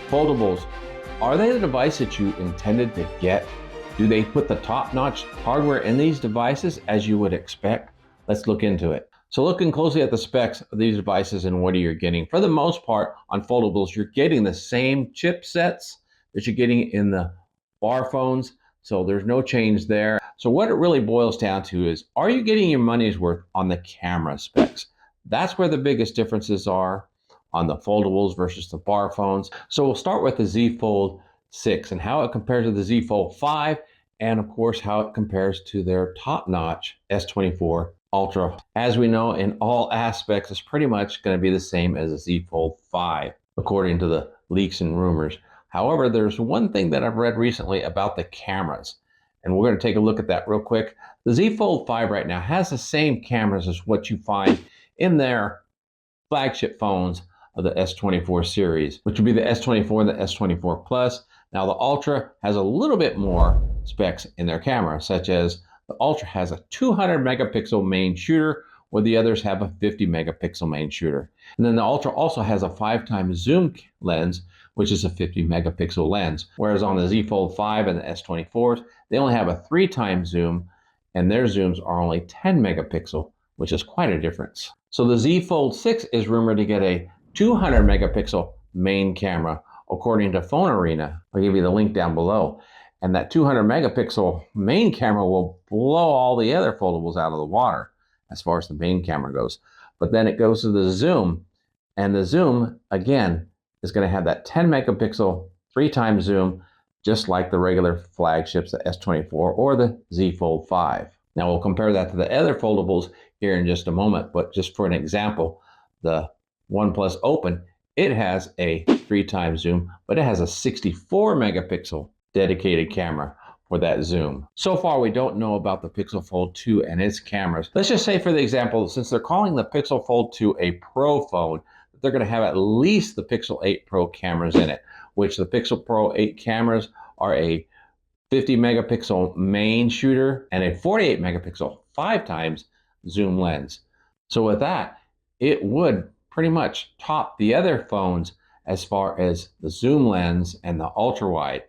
Foldables, are they the device that you intended to get? Do they put the top-notch hardware in these devices as you would expect? Let's look into it. So looking closely at the specs of these devices and what you're getting, for the most part on foldables, you're getting the same chipsets that you're getting in the bar phones. So there's no change there. So what it really boils down to is, are you getting your money's worth on the camera specs? That's where the biggest differences are on the foldables versus the bar phones. So we'll start with the Z Fold 6 and how it compares to the Z Fold 5, and of course how it compares to their top-notch S24 Ultra. As we know, in all aspects, it's pretty much going to be the same as the Z Fold 5, according to the leaks and rumors. However, there's one thing that I've read recently about the cameras, and we're going to take a look at that real quick. The Z Fold 5 right now has the same cameras as what you find in their flagship phones of the S24 series, which would be the S24 and the S24 Plus. Now the Ultra has a little bit more specs in their camera, such as the Ultra has a 200 megapixel main shooter, where the others have a 50 megapixel main shooter. And then the Ultra also has a 5x zoom lens, which is a 50 megapixel lens. Whereas on the Z Fold 5 and the S24s, they only have a 3x zoom, and their zooms are only 10 megapixel, which is quite a difference. So the Z Fold 6 is rumored to get a 200 megapixel main camera, according to Phone Arena. I'll give you the link down below. And that 200 megapixel main camera will blow all the other foldables out of the water as far as the main camera goes. But then it goes to the zoom, and the zoom, again, is going to have that 10 megapixel 3x zoom, just like the regular flagships, the S24 or the Z Fold 5. Now we'll compare that to the other foldables here in just a moment, but just for an example, the Oneplus Open, it has a 3x zoom, but it has a 64 megapixel dedicated camera for that zoom. So far, we don't know about the Pixel Fold 2 and its cameras. Let's just say, for the example, since they're calling the Pixel Fold 2 a Pro phone, they're going to have at least the Pixel 8 Pro cameras in it, which the Pixel Pro 8 cameras are a 50 megapixel main shooter and a 48 megapixel 5x zoom lens. So with that, it would pretty much top the other phones as far as the zoom lens and the ultra wide.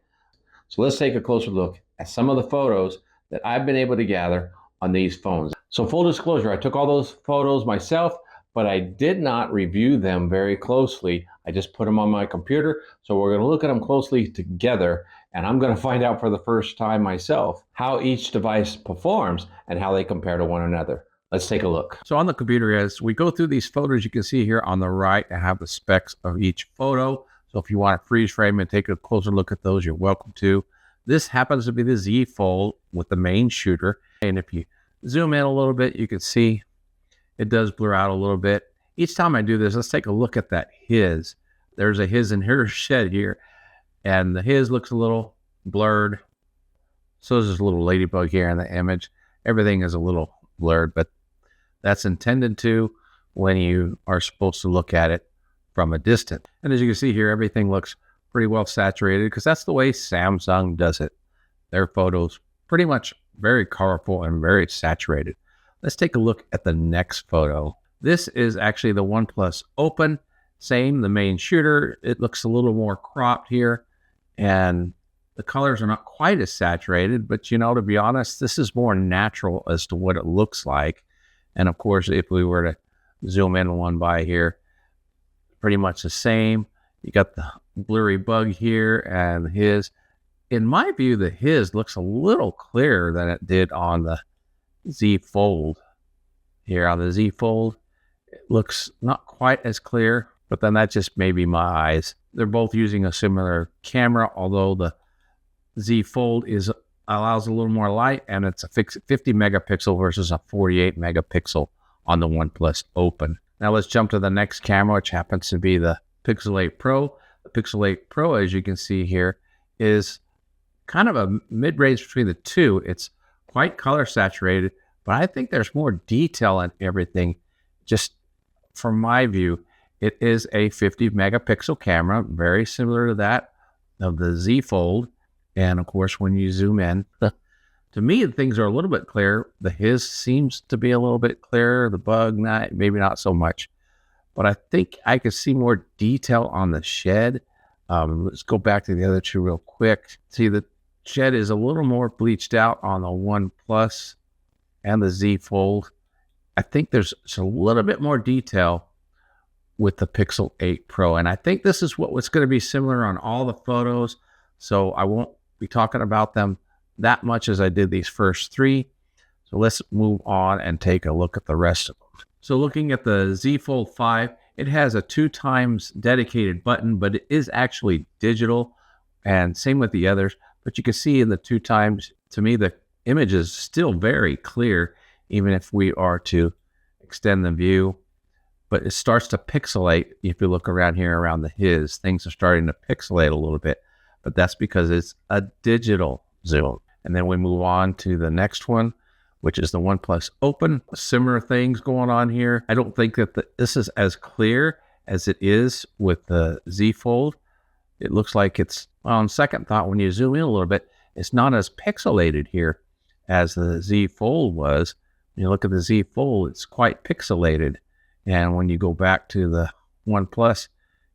So let's take a closer look at some of the photos that I've been able to gather on these phones. So full disclosure, I took all those photos myself, but I did not review them very closely. I just put them on my computer. So we're going to look at them closely together, and I'm going to find out for the first time myself how each device performs and how they compare to one another. Let's take a look. So on the computer, as we go through these photos, you can see here on the right, I have the specs of each photo. So if you want to freeze frame and take a closer look at those, you're welcome to. This happens to be the Z Fold with the main shooter. And if you zoom in a little bit, you can see it does blur out a little bit. Each time I do this, let's take a look at that his. There's a his and hers shed here, and the his looks a little blurred. So there's this little ladybug here in the image. Everything is a little blurred, but that's intended to when you are supposed to look at it from a distance. And as you can see here, everything looks pretty well saturated because that's the way Samsung does it. Their photos pretty much very colorful and very saturated. Let's take a look at the next photo. This is actually the OnePlus Open. Same, the main shooter. It looks a little more cropped here, and the colors are not quite as saturated, but you know, to be honest, this is more natural as to what it looks like. And of course, if we were to zoom in one by here, pretty much the same. You got the blurry bug here and his. In my view, the his looks a little clearer than it did on the Z Fold. Here on the Z Fold, it looks not quite as clear, but then that just may be my eyes. They're both using a similar camera, although the Z Fold allows a little more light, and it's a 50 megapixel versus a 48 megapixel on the OnePlus Open. Now let's jump to the next camera, which happens to be the Pixel 8 Pro. The Pixel 8 Pro, as you can see here, is kind of a mid-range between the two. It's quite color saturated, but I think there's more detail in everything. Just from my view, it is a 50 megapixel camera, very similar to that of the Z Fold. And of course, when you zoom in, to me, things are a little bit clear. The his seems to be a little bit clearer. The bug, maybe not so much. But I think I could see more detail on the shed. Let's go back to the other two real quick. See, the shed is a little more bleached out on the Oneplus and the Z Fold. I think there's a little bit more detail with the Pixel 8 Pro. And I think this is what's going to be similar on all the photos. So I won't be talking about them that much as I did these first three. So let's move on and take a look at the rest of them. So looking at the Z Fold 5, it has a 2x dedicated button, but it is actually digital, and same with the others. But you can see in the 2x, to me, the image is still very clear, even if we are to extend the view. But it starts to pixelate. If you look around here, around the his, things are starting to pixelate a little bit, but that's because it's a digital zoom. And then we move on to the next one, which is the Oneplus Open. Similar things going on here. I don't think that this is as clear as it is with the Z Fold. It looks like it's, well, on second thought, when you zoom in a little bit, it's not as pixelated here as the Z Fold was. When you look at the Z Fold, it's quite pixelated. And when you go back to the Oneplus,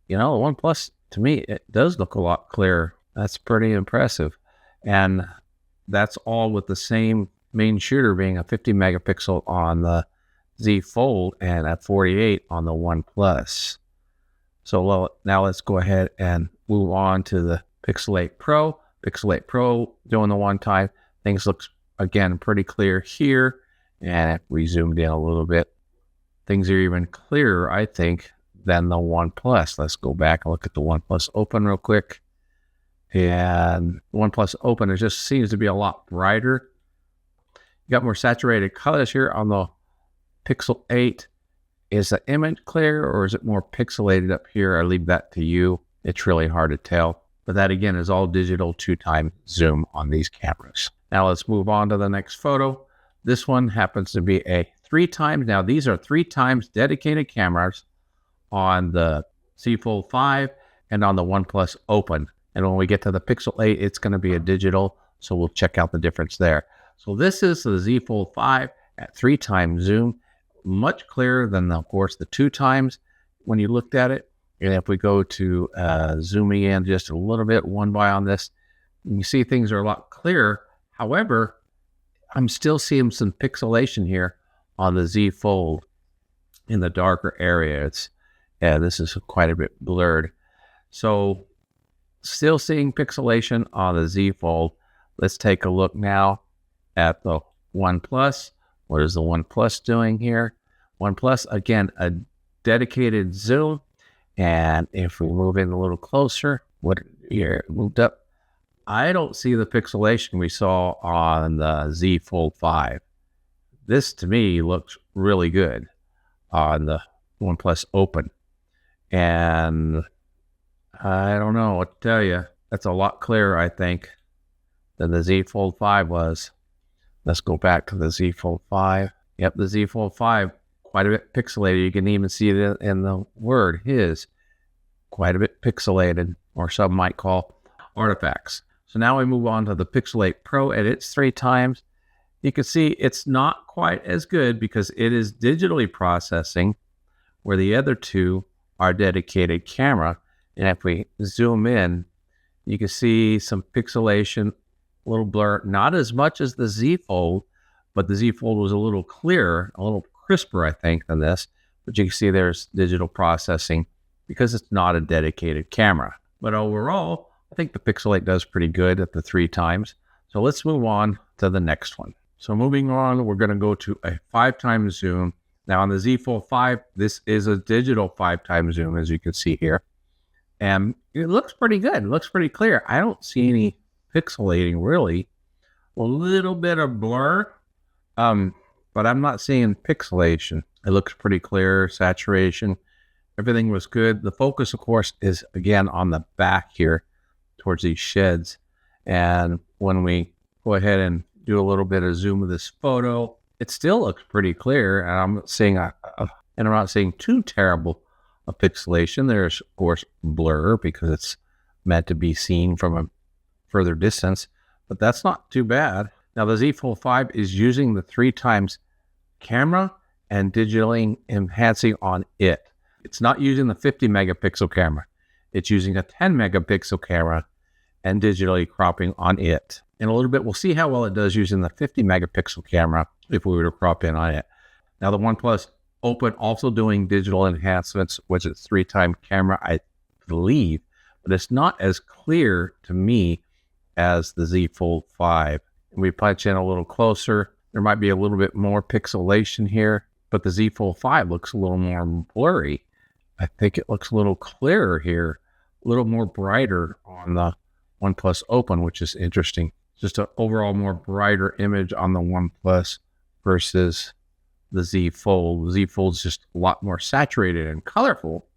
the Oneplus, to me, it does look a lot clearer. That's pretty impressive. And that's all with the same main shooter being a 50 megapixel on the Z Fold and a 48 on the Oneplus. So now let's go ahead and move on to the Pixel 8 Pro. Pixel 8 Pro doing the one time. Things look, again, pretty clear here. And if we zoomed in a little bit, things are even clearer, I think, than the Oneplus. Let's go back and look at the Oneplus Open real quick. And Oneplus Open, it just seems to be a lot brighter. You got more saturated colors here on the Pixel 8. Is the image clear or is it more pixelated up here? I leave that to you. It's really hard to tell. But that, again, is all digital 2x zoom on these cameras. Now let's move on to the next photo. This one happens to be a 3x. Now these are 3x dedicated cameras on the Z Fold 5 and on the Oneplus Open. And when we get to the Pixel 8, it's going to be a digital. So we'll check out the difference there. So this is the Z Fold 5 at 3x zoom, much clearer than, of course, the 2x when you looked at it. And if we go to zooming in just a little bit, one by on this, you see things are a lot clearer. However, I'm still seeing some pixelation here on the Z Fold in the darker area. This is quite a bit blurred. So still seeing pixelation on the Z Fold. Let's take a look now at the Oneplus. What is the Oneplus doing here? Oneplus, again, a dedicated zoom. And if we move in a little closer, moved up, I don't see the pixelation we saw on the Z Fold 5. This, to me, looks really good on the Oneplus Open. And I don't know what to tell you. That's a lot clearer, I think, than the Z Fold 5 was. Let's go back to the Z Fold 5. Yep, the Z Fold 5, quite a bit pixelated. You can even see it in the word, his. Quite a bit pixelated, or some might call artifacts. So now we move on to the Pixel 8 Pro, and it's 3x. You can see it's not quite as good because it is digitally processing, where the other two are dedicated camera. And if we zoom in, you can see some pixelation, a little blur, not as much as the Z Fold, but the Z Fold was a little clearer, a little crisper, I think, than this. But you can see there's digital processing because it's not a dedicated camera. But overall, I think the Pixel 8 does pretty good at the 3x. So let's move on to the next one. So moving on, we're going to go to a 5x zoom. Now on the Z Fold 5, this is a digital 5x zoom, as you can see here. And it looks pretty good. It looks pretty clear. I don't see any pixelating, really. A little bit of blur, but I'm not seeing pixelation. It looks pretty clear, saturation. Everything was good. The focus, of course, is, again, on the back here towards these sheds. And when we go ahead and do a little bit of zoom of this photo, it still looks pretty clear. And I'm not seeing too terrible a pixelation. There's, of course, blur because it's meant to be seen from a further distance, but that's not too bad. Now, the Z Fold 5 is using the 3x camera and digitally enhancing on it. It's not using the 50 megapixel camera. it's using a 10 megapixel camera and digitally cropping on it. In a little bit, we'll see how well it does using the 50 megapixel camera if we were to crop in on it. Now, the OnePlus Open also doing digital enhancements, which is 3-time camera, I believe, but it's not as clear to me as the Z Fold 5. We punch in a little closer. There might be a little bit more pixelation here, but the Z Fold 5 looks a little more blurry. I think it looks a little clearer here, a little more brighter on the OnePlus Open, which is interesting. Just an overall more brighter image on the OnePlus versus the Z Fold. The Z Fold is just a lot more saturated and colorful.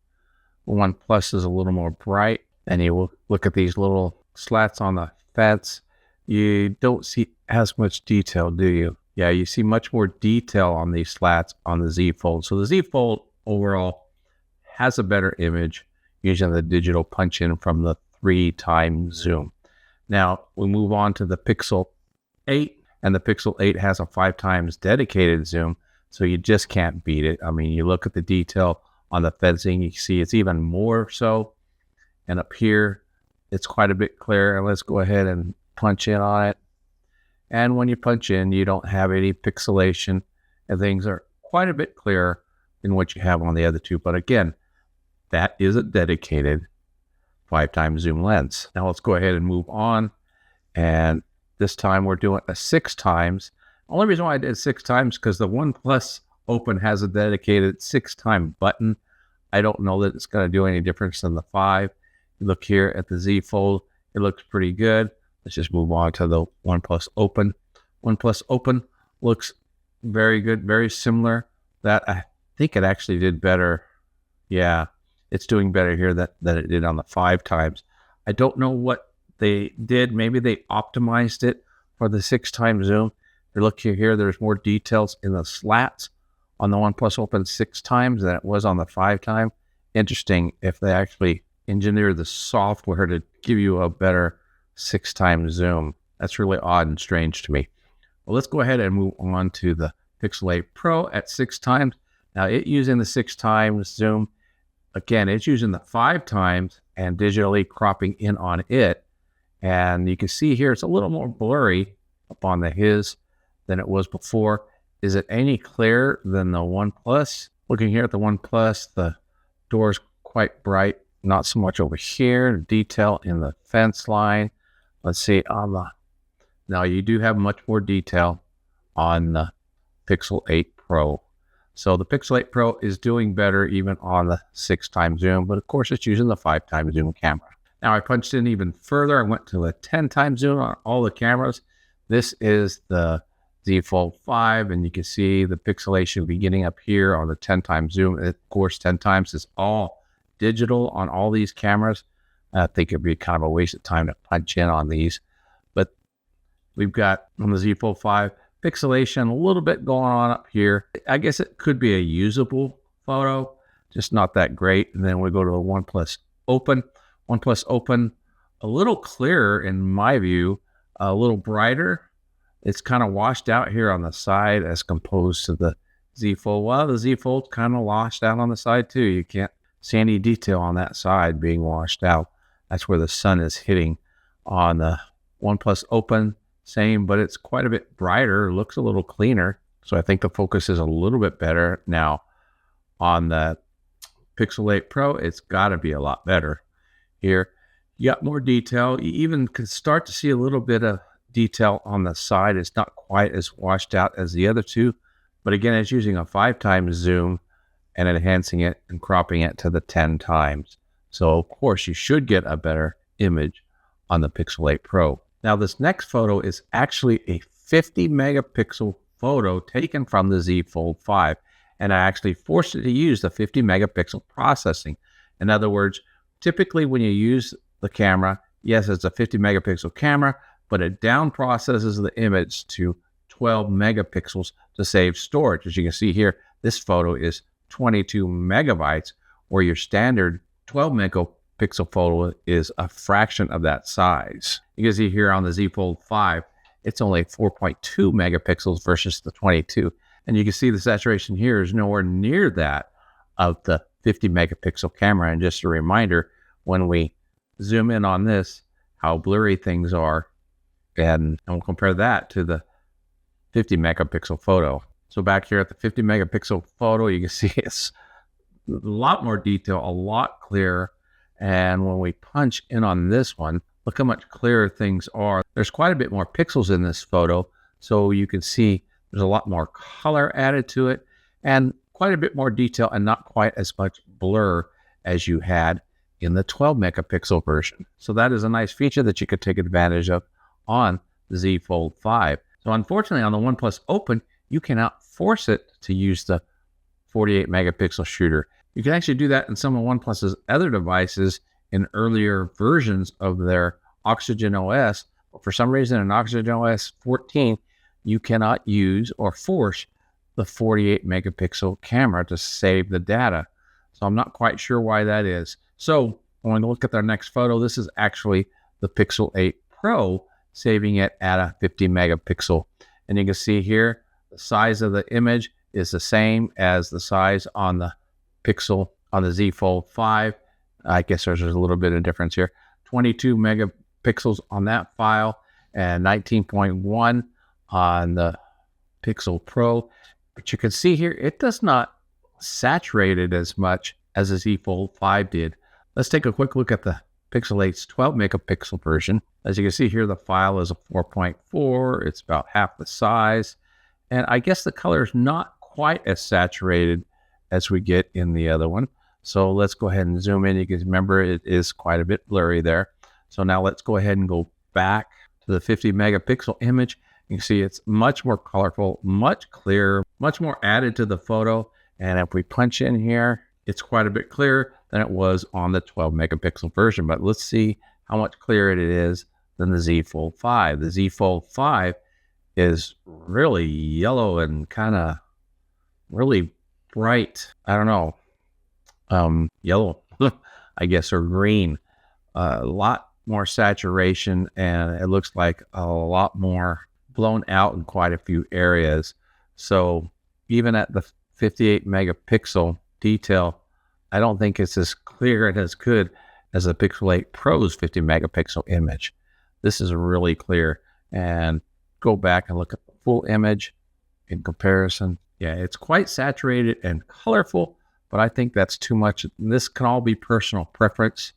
The OnePlus is a little more bright. And you look at these little slats on the fence. You don't see as much detail, do you? Yeah, you see much more detail on these slats on the Z Fold. So the Z Fold overall has a better image using the digital punch-in from the 3-time zoom. Now, we move on to the Pixel 8, and the Pixel 8 has a 5 times dedicated zoom, so you just can't beat it. I mean, you look at the detail on the fencing, you see it's even more so. And up here, it's quite a bit clearer. Let's go ahead and punch in on it. And when you punch in, you don't have any pixelation, and things are quite a bit clearer than what you have on the other two. But again, that is a dedicated 5-time zoom lens. Now let's go ahead and move on. And this time we're doing a 6 times. The only reason why I did 6 times because the OnePlus Open has a dedicated 6-time button. I don't know that it's going to do any difference than the 5. You look here at the Z Fold, it looks pretty good. Let's just move on to the OnePlus Open. OnePlus Open looks very good, very similar. That I think it actually did better. Yeah, it's doing better here than it did on the 5 times. I don't know what they did. Maybe they optimized it for the 6-time zoom. You look here, there's more details in the slats on the OnePlus Open 6 times than it was on the 5 time. Interesting if they actually engineered the software to give you a better 6-time zoom. That's really odd and strange to me. Well, let's go ahead and move on to the Pixel 8 Pro at 6 times. Now, it using the 6 times zoom. Again, it's using the 5 times and digitally cropping in on it. And you can see here, it's a little more blurry up on the his than it was before. Is it any clearer than the OnePlus? Looking here at the OnePlus, the door's quite bright. Not so much over here. Detail in the fence line. Let's see on the... Now you do have much more detail on the Pixel 8 Pro. So the Pixel 8 Pro is doing better even on the 6-time zoom, but of course it's using the 5-time zoom camera. Now I punched in even further. I went to a 10-time zoom on all the cameras. This is the Z Fold 5, and you can see the pixelation beginning up here on the 10-time zoom. Of course, 10 times is all digital on all these cameras. I think it'd be kind of a waste of time to punch in on these. But we've got on the Z Fold 5, pixelation a little bit going on up here. I guess it could be a usable photo, just not that great. And then we go to the OnePlus Open. OnePlus Open, a little clearer in my view, a little brighter. It's kind of washed out here on the side as opposed to the Z Fold. Well, the Z Fold's kind of washed out on the side too. You can't see any detail on that side being washed out. That's where the sun is hitting. On the OnePlus Open, same, but it's quite a bit brighter, looks a little cleaner. So I think the focus is a little bit better. Now, on the Pixel 8 Pro, it's got to be a lot better. Here, you got more detail. You even can start to see a little bit of detail on the side. It's not quite as washed out as the other two, but again, it's using a 5-time zoom and enhancing it and cropping it to the 10 times. So of course you should get a better image on the Pixel 8 Pro. Now this next photo is actually a 50 megapixel photo taken from the Z Fold 5, and I actually forced it to use the 50 megapixel processing. In other words, typically when you use the camera, yes, it's a 50 megapixel camera, but it down processes the image to 12 megapixels to save storage. As you can see here, this photo is 22 megabytes, where your standard 12 megapixel photo is a fraction of that size. You can see here on the Z Fold 5, it's only 4.2 megapixels versus the 22. And you can see the saturation here is nowhere near that of the 50 megapixel camera. And just a reminder, when we zoom in on this, how blurry things are. And we'll compare that to the 50 megapixel photo. So back here at the 50 megapixel photo, you can see it's a lot more detail, a lot clearer. And when we punch in on this one, look how much clearer things are. There's quite a bit more pixels in this photo. So you can see there's a lot more color added to it and quite a bit more detail and not quite as much blur as you had in the 12 megapixel version. So that is a nice feature that you could take advantage of on the Z Fold 5. So unfortunately on the OnePlus Open, you cannot force it to use the 48 megapixel shooter. You can actually do that in some of OnePlus's other devices in earlier versions of their Oxygen OS. But for some reason in Oxygen OS 14, you cannot use or force the 48 megapixel camera to save the data. So I'm not quite sure why that is. So when we look at our next photo, this is actually the Pixel 8 Pro, saving it at a 50 megapixel. And you can see here, the size of the image is the same as the size on the Pixel, on the Z Fold 5. I guess there's a little bit of difference here. 22 megapixels on that file and 19.1 on the Pixel Pro. But you can see here, it does not saturate it as much as the Z Fold 5 did. Let's take a quick look at the Pixel 8's 12 megapixel version. As you can see here, the file is a 4.4. It's about half the size. And I guess the color is not quite as saturated as we get in the other one. So let's go ahead and zoom in. You can remember it is quite a bit blurry there. So now let's go ahead and go back to the 50 megapixel image. You can see it's much more colorful, much clearer, much more added to the photo. And if we punch in here, it's quite a bit clearer than it was on the 12 megapixel version. But let's see how much clearer it is than the Z Fold 5. The Z Fold 5 is really yellow and kind of really bright. I don't know, yellow, I guess, or green. A lot more saturation, and it looks like a lot more blown out in quite a few areas. So even at the 58 megapixel detail, I don't think it's as clear and as good as the Pixel 8 Pro's 50 megapixel image. This is really clear. And go back and look at the full image in comparison. Yeah, it's quite saturated and colorful, but I think that's too much. This can all be personal preference.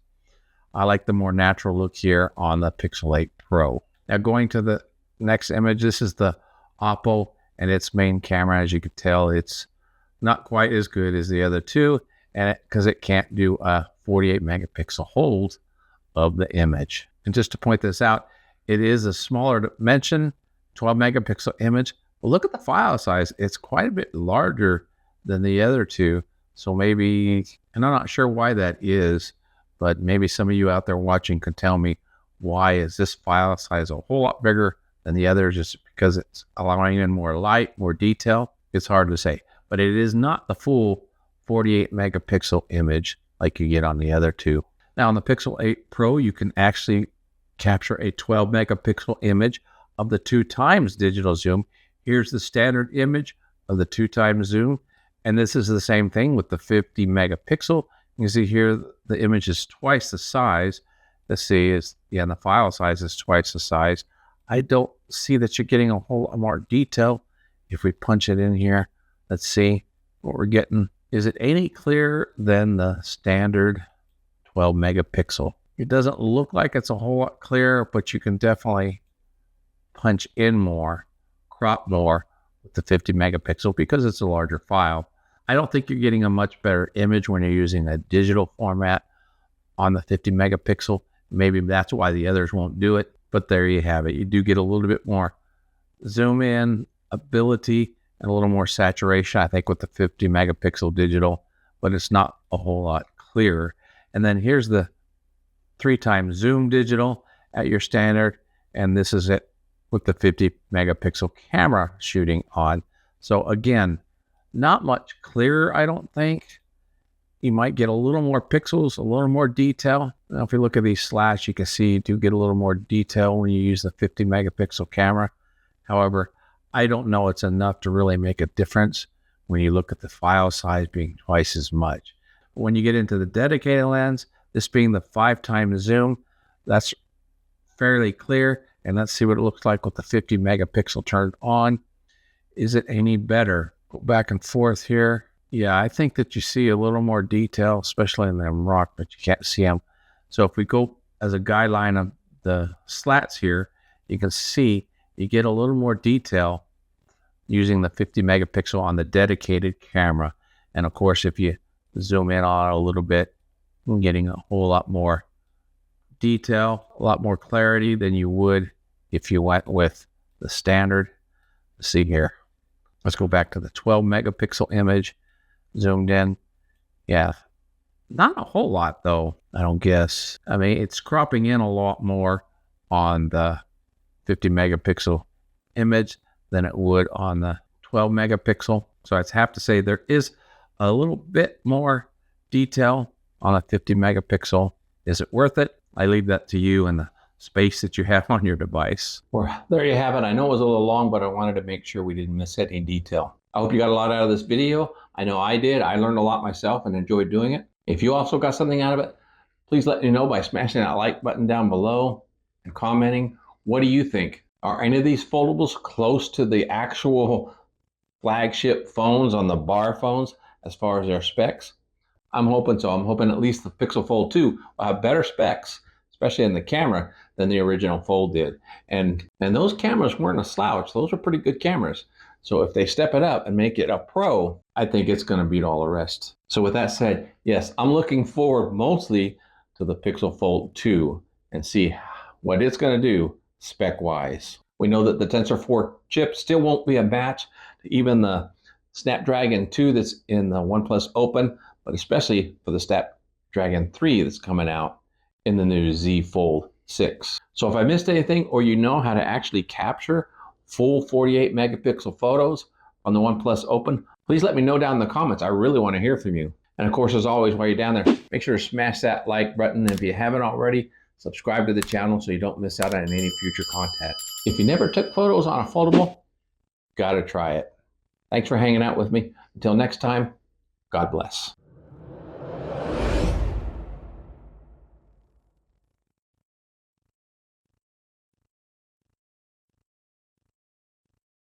I like the more natural look here on the Pixel 8 Pro. Now going to the next image, this is the Oppo and its main camera. As you can tell, it's not quite as good as the other two, and because it can't do a 48 megapixel hold of the image. And just to point this out, it is a smaller dimension, 12 megapixel image. But look at the file size. It's quite a bit larger than the other two. So maybe, and I'm not sure why that is, but maybe some of you out there watching could tell me why is this file size a whole lot bigger than the others, just because it's allowing in more light, more detail. It's hard to say, but it is not the full 48 megapixel image like you get on the other two. Now on the Pixel 8 Pro, you can actually capture a 12 megapixel image of the 2x digital zoom. Here's the standard image of the 2x zoom. And this is the same thing with the 50 megapixel. You can see here, the image is twice the size. Let's see, the file size is twice the size. I don't see that you're getting a whole lot more detail. If we punch it in here, let's see what we're getting. Is it any clearer than the standard 12 megapixel? It doesn't look like it's a whole lot clearer, but you can definitely punch in more, crop more with the 50 megapixel because it's a larger file. I don't think you're getting a much better image when you're using a digital format on the 50 megapixel. Maybe that's why the others won't do it, but there you have it. You do get a little bit more zoom in ability and a little more saturation, I think, with the 50 megapixel digital, but it's not a whole lot clearer. And then here's the 3x zoom digital at your standard, and this is it with the 50 megapixel camera shooting on. So again, not much clearer, I don't think. You might get a little more pixels, a little more detail. Now, if you look at these slash, you can see you do get a little more detail when you use the 50 megapixel camera. However, I don't know it's enough to really make a difference when you look at the file size being twice as much. When you get into the dedicated lens, This being the 5x zoom, that's fairly clear. And let's see what it looks like with the 50 megapixel turned on. Is it any better? Go back and forth here. Yeah, I think that you see a little more detail, especially in them rock, but you can't see them. So if we go as a guideline of the slats here, you can see you get a little more detail using the 50 megapixel on the dedicated camera. And of course, if you zoom in on it a little bit, you're getting a whole lot more detail, a lot more clarity than you would if you went with the standard. Let's see here. Let's go back to the 12 megapixel image, zoomed in. Yeah, not a whole lot though, I don't guess. I mean, it's cropping in a lot more on the 50 megapixel image than it would on the 12 megapixel. So I'd have to say there is a little bit more detail on a 50 megapixel. Is it worth it? I leave that to you and the space that you have on your device. Well, there you have it. I know it was a little long, but I wanted to make sure we didn't miss any detail. I hope you got a lot out of this video. I know I did. I learned a lot myself and enjoyed doing it. If you also got something out of it, please let me know by smashing that like button down below and commenting. What do you think? Are any of these foldables close to the actual flagship phones on the bar phones as far as their specs? I'm hoping so. I'm hoping at least the Pixel Fold 2 will have better specs, especially in the camera, than the original Fold did. And those cameras weren't a slouch. Those are pretty good cameras. So if they step it up and make it a pro, I think it's going to beat all the rest. So with that said, yes, I'm looking forward mostly to the Pixel Fold 2 and see what it's going to do spec-wise. We know that the Tensor 4 chip still won't be a match to even the Snapdragon 2 that's in the Oneplus Open, but especially for the Snapdragon 3 that's coming out in the new Z Fold 6. So if I missed anything, or you know how to actually capture full 48 megapixel photos on the Oneplus Open, please let me know down in the comments. I really want to hear from you. And of course, as always, while you're down there, make sure to smash that like button. And if you haven't already, subscribe to the channel so you don't miss out on any future content. If you never took photos on a foldable, gotta try it. Thanks for hanging out with me. Until next time, God bless.